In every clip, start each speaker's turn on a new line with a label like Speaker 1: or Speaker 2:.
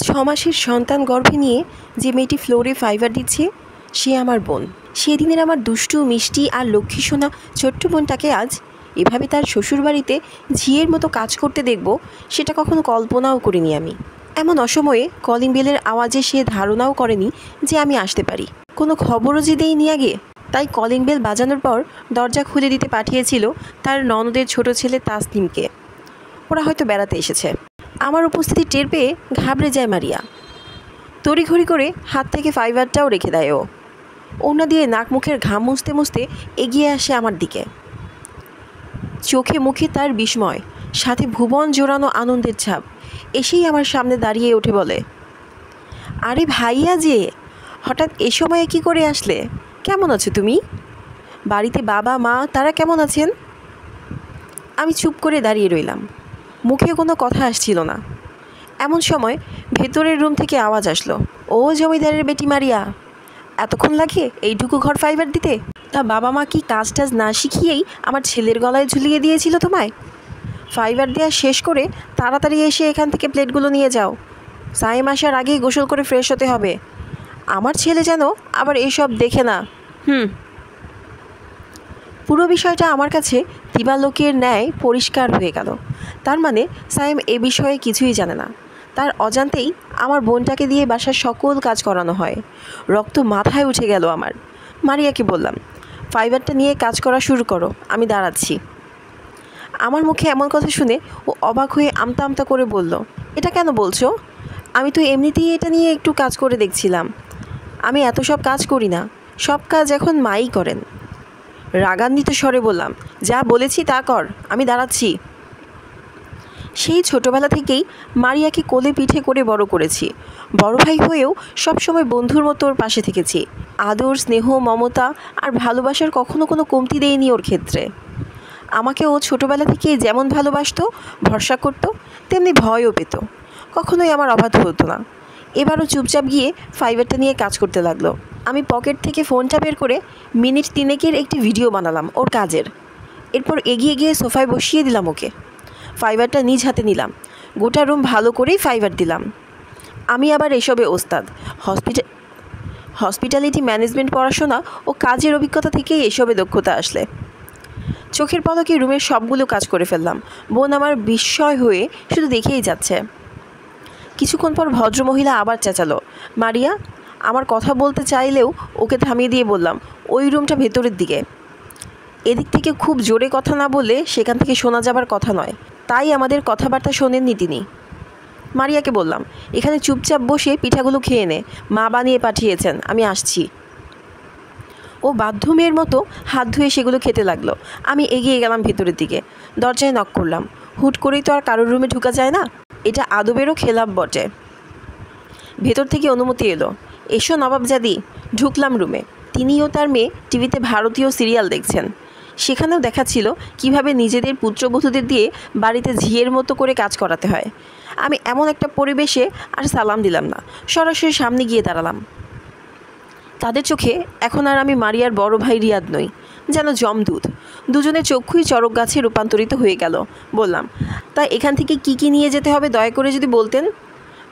Speaker 1: 6 মাসের সন্তান গর্ভে নিয়ে যে মেয়েটি ফ্লোরে ফাইবার দিচ্ছে সে আমার বোন। সেদিনের আমার দুষ্টু মিষ্টি আর লক্ষ্মী সোনা ছোট্ট বোনটাকে আজ এভাবে তার শ্বশুরবাড়িতে ঝিয়ের মতো কাজ করতে দেখব সেটা কখনো কল্পনাও করিনি আমি। এমন অসময়ে কলিং বেলের আওয়াজে সে ধারণাও করেনি যে আমি আসতে পারি। কোনো খবরও যে দেয়নি আগে, তাই কলিং বেল বাজানোর পর দরজা খুলে দিতে পাঠিয়েছিল তার ননদের ছোট ছেলে তাসনিমকে। ওরা হয়তো বেড়াতে এসেছে। আমার উপস্থিতি টের পেয়ে ঘাবড়ে যায় মারিয়া। তড়িঘড়ি করে হাত থেকে ফাইবারটাও রেখে দেয় ও। ওড়না দিয়ে নাক মুখের ঘাম মুছতে মুছতে এগিয়ে আসে আমার দিকে। চোখে মুখে তার বিস্ময়, সাথে ভুবন জোড়ানো আনন্দের ছাপ। এসেই আমার সামনে দাঁড়িয়ে উঠে বলে, আরে ভাইয়া যে, হঠাৎ এ সময়ে কী করে আসলে? কেমন আছো তুমি? বাড়িতে বাবা মা তারা কেমন আছেন? আমি চুপ করে দাঁড়িয়ে রইলাম। মুখে কোনো কথা আসছিল না। এমন সময় ভেতরের রুম থেকে আওয়াজ আসলো, ও জমিদারের বেটি মারিয়া, এতক্ষণ লাগে এইটুকু ঘর ফাইবার দিতে? তা বাবা মা কি কাজ টাজ না শিখিয়েই আমার ছেলের গলায় ঝুলিয়ে দিয়েছিল তোমায়? ফাইবার দেওয়া শেষ করে তাড়াতাড়ি এসে এখান থেকে প্লেটগুলো নিয়ে যাও। সাইম আসার আগেই গোসল করে ফ্রেশ হতে হবে। আমার ছেলে যেন আবার এসব দেখে না। পুরো বিষয়টা আমার কাছে দিবালোকের ন্যায় পরিষ্কার হয়ে গেল। তার মানে সাইম এ বিষয়ে কিছুই জানে না। তার অজান্তেই আমার বোনটাকে দিয়ে বাসার সকল কাজ করানো হয়। রক্ত মাথায় উঠে গেল আমার। মারিয়াকে বললাম, ফাইবারটা নিয়ে কাজ করা শুরু করো, আমি দাঁড়াচ্ছি। আমার মুখে এমন কথা শুনে ও অবাক হয়ে আমতা আমতা করে বলল, এটা কেন বলছো? আমি তো এমনিতেই এটা নিয়ে একটু কাজ করে দেখছিলাম। আমি এত সব কাজ করি না, সব কাজ এখন মাই করেন। রাগান্বিত স্বরে বললাম, যা বলেছি তা কর, আমি দাঁড়াচ্ছি। সেই ছোটোবেলা থেকেই মারিয়াকে কোলে পিঠে করে বড় করেছি। বড় ভাই হয়েও সবসময় বন্ধুর মতো ওর পাশে থেকেছি। আদর, স্নেহ, মমতা আর ভালোবাসার কখনো কোনো কমতি দেয়নি ওর ক্ষেত্রে। আমাকে ও ছোটোবেলা থেকে যেমন ভালোবাসতো, ভরসা করতো, তেমনি ভয়ও পেত। কখনোই আমার অবাধ হতো না। এবারও চুপচাপ গিয়ে ফাইবারটা নিয়ে কাজ করতে লাগলো। আমি পকেট থেকে ফোনটা বের করে মিনিট 3 একটি ভিডিও বানালাম ওর কাজের। এরপর এগিয়ে গিয়ে সোফায় বসিয়ে দিলাম ওকে। ফাইবারটা নিজ হাতে নিলাম। গোটা রুম ভালো করেই ফাইবার দিলাম। আমি আবার এসবে ওস্তাদ। হসপিটালিটি ম্যানেজমেন্ট পড়াশোনা ও কাজের অভিজ্ঞতা থেকেই এসবে দক্ষতা আসলে। চোখের পলকে রুমের সবগুলো কাজ করে ফেললাম। বোন আমার বিস্ময় হয়ে শুধু দেখেই যাচ্ছে। কিছুক্ষণ পর ভদ্রমহিলা আবার চেঁচালো, মারিয়া। আমার কথা বলতে চাইলেও ওকে থামিয়ে দিয়ে বললাম, ওই রুমটা ভেতরের দিকে। এদিক থেকে খুব জোরে কথা না বললে সেখান থেকে শোনা যাবার কথা নয়, তাই আমাদের কথাবার্তা শোনেননি তিনি। মারিয়াকে বললাম, এখানে চুপচাপ বসে পিঠাগুলো খেয়ে নে, মা বানিয়ে পাঠিয়েছেন, আমি আসছি। ও বাধ্য মেয়ের মতো হাত ধুয়ে সেগুলো খেতে লাগলো। আমি এগিয়ে গেলাম ভেতরের দিকে। দরজায় নক করলাম। হুট করেই তো আর কারোর রুমে ঢোকা যায় না, এটা আদবেরও খেলাপ বটে। ভেতর থেকে অনুমতি এলো, এসো নবাবজাদি। ঢুকলাম রুমে। তিনিও তার মেয়ে টিভিতে ভারতীয় সিরিয়াল দেখছেন। সেখানেও দেখাচ্ছিল কিভাবে নিজেদের পুত্রবধূদের দিয়ে বাড়িতে ঝিয়ের মতো করে কাজ করাতে হয়। আমি এমন একটা পরিবেশে আর সালাম দিলাম না, সরাসরি সামনে গিয়ে দাঁড়ালাম। তাদের চোখে এখন আর আমি মারিয়ার বড় ভাই রিয়াদ নই, যেন জমদূত। দুজনের চক্ষুই চড়ক গাছে রূপান্তরিত হয়ে গেল। বললাম, তা এখান থেকে কি নিয়ে যেতে হবে দয়া করে যদি বলতেন।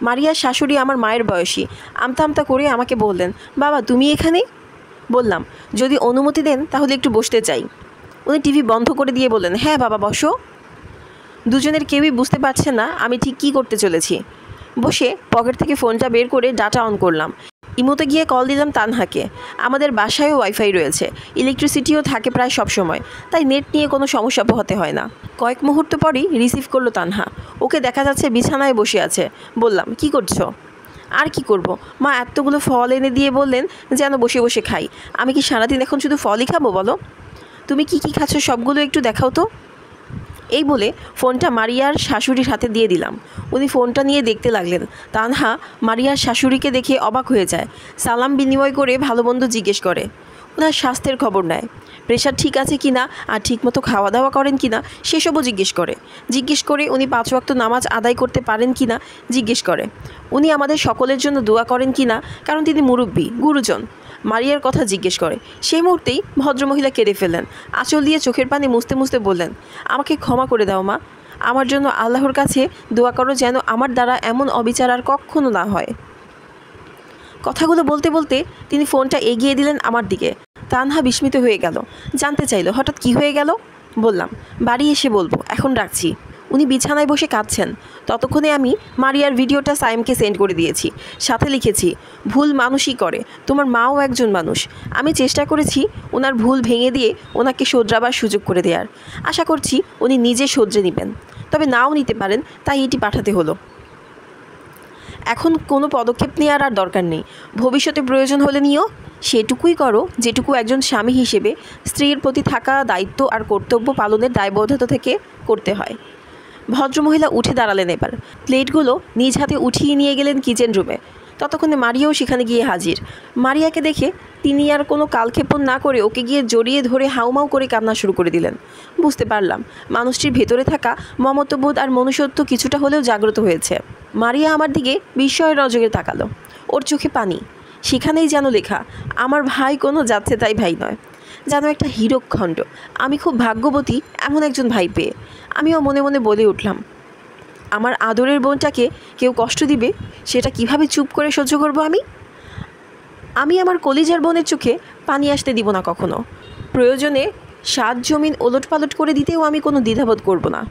Speaker 1: মারিয়ার শাশুড়ি আমার মায়ের বয়সী, আমতা আমতা করে আমাকে বললেন, বাবা তুমি এখানে? বললাম, যদি অনুমতি দেন তাহলে একটু বসতে চাই। উনি টিভি বন্ধ করে দিয়ে বললেন, হ্যাঁ বাবা বসো। দুজনের কেউই বুঝতে পারছে না আমি ঠিক কী করতে চলেছি। বসে পকেট থেকে ফোনটা বের করে ডাটা অন করলাম। ইমোতে গিয়ে কল দিলাম তানহাকে। আমাদের বাসায়ও ওয়াইফাই রয়েছে, ইলেকট্রিসিটিও থাকে প্রায় সব সময়, তাই নেট নিয়ে কোনো সমস্যা পোহাতে হয় না। কয়েক মুহূর্ত পরই রিসিভ করলো তানহা। ওকে দেখা যাচ্ছে বিছানায় বসে আছে। বললাম, কি করছো? আর কি করব, মা এতগুলো ফল এনে দিয়ে বললেন যেন বসে বসে খাই। আমি কি সারাদিন এখন শুধু ফলই খাবো বলো? তুমি কি খাচ্ছ সবগুলো একটু দেখাও তো। এই বলে ফোনটা মারিয়ার শাশুড়ির হাতে দিয়ে দিলাম। উনি ফোনটা নিয়ে দেখতে লাগলেন। তানহা মারিয়ার শাশুড়িকে দেখে অবাক হয়ে যায়। সালাম বিনিময় করে ভালো মন্দ জিজ্ঞেস করে। ওনার স্বাস্থ্যের খবর নেয়, প্রেশার ঠিক আছে কি না আর ঠিকমতো খাওয়া দাওয়া করেন কি না সেসবও জিজ্ঞেস করে উনি 5 ওয়াক্ত নামাজ আদায় করতে পারেন কি না জিজ্ঞেস করে। উনি আমাদের সকলের জন্য দোয়া করেন কি না, কারণ তিনি মুরব্বী, গুরুজন। মারিয়ার কথা জিজ্ঞেস করে। সেই মুহূর্তেই ভদ্রমহিলা কেঁদে ফেললেন। আঁচল দিয়ে চোখের পানি মুছতে মুছতে বললেন, আমাকে ক্ষমা করে দাও মা, আমার জন্য আল্লাহর কাছে দোয়া করো যেন আমার দ্বারা এমন অবিচার আর কখনো না হয়। কথাগুলো বলতে বলতে তিনি ফোনটা এগিয়ে দিলেন আমার দিকে। তানহা বিস্মিত হয়ে গেল, জানতে চাইল হঠাৎ কি হয়ে গেল। বললাম, বাড়ি এসে বলবো, এখন রাখছি। উনি বিছানায় বসে কাঁদছেন। ততক্ষণে আমি মারিয়ার ভিডিওটা সাইমকে সেন্ড করে দিয়েছি। সাথে লিখেছি, ভুল মানুষই করে, তোমার মাও একজন মানুষ। আমি চেষ্টা করেছি ওনার ভুল ভেঙে দিয়ে ওনাকে শোধরাবার সুযোগ করে দেওয়ার। আশা করছি উনি নিজে শোধরে নেবেন, তবে নাও নিতে পারেন, তাই এটি পাঠাতে হলো। এখন কোনো পদক্ষেপ নেওয়ার আর দরকার নেই। ভবিষ্যতে প্রয়োজন হলে নিও। সেটুকুই করো যেটুকু একজন স্বামী হিসেবে স্ত্রীর প্রতি থাকা দায়িত্ব আর কর্তব্য পালনের দায়বদ্ধতা থেকে করতে হয়। ভদ্রমহিলা উঠে দাঁড়ালেন। এবার প্লেটগুলো নিজ হাতে উঠিয়ে নিয়ে গেলেন কিচেন রুমে। ততক্ষণে মারিয়াও সেখানে গিয়ে হাজির। মারিয়াকে দেখে তিনি আর কোনো কালক্ষেপণ না করে ওকে গিয়ে জড়িয়ে ধরে হাউমাউ করে কান্না শুরু করে দিলেন। বুঝতে পারলাম মানুষটির ভেতরে থাকা মমত্ববোধ আর মনুষ্যত্ব কিছুটা হলেও জাগ্রত হয়েছে। মারিয়া আমার দিকে বিস্ময়ের নজরে তাকালো। ওর চোখে পানি। সেখানেই যেন লেখা, আমার ভাই কোনো যাচ্ছে তাই ভাই নয়, যেন একটা হীরকখণ্ড। আমি খুব ভাগ্যবতী এমন একজন ভাই পেয়ে। আমিও মনে মনে বলে উঠলাম, আমার আদরের বোনটাকে কেউ কষ্ট দিবে, সেটা কিভাবে চুপ করে সহ্য করব আমি আমার কলিজার বোনের চোখে পানি আসতে দিব না কখনো। প্রয়োজনে 7 জমিন ওলটপালট করে দিতেও আমি কোনো দ্বিধাবোধ করব না।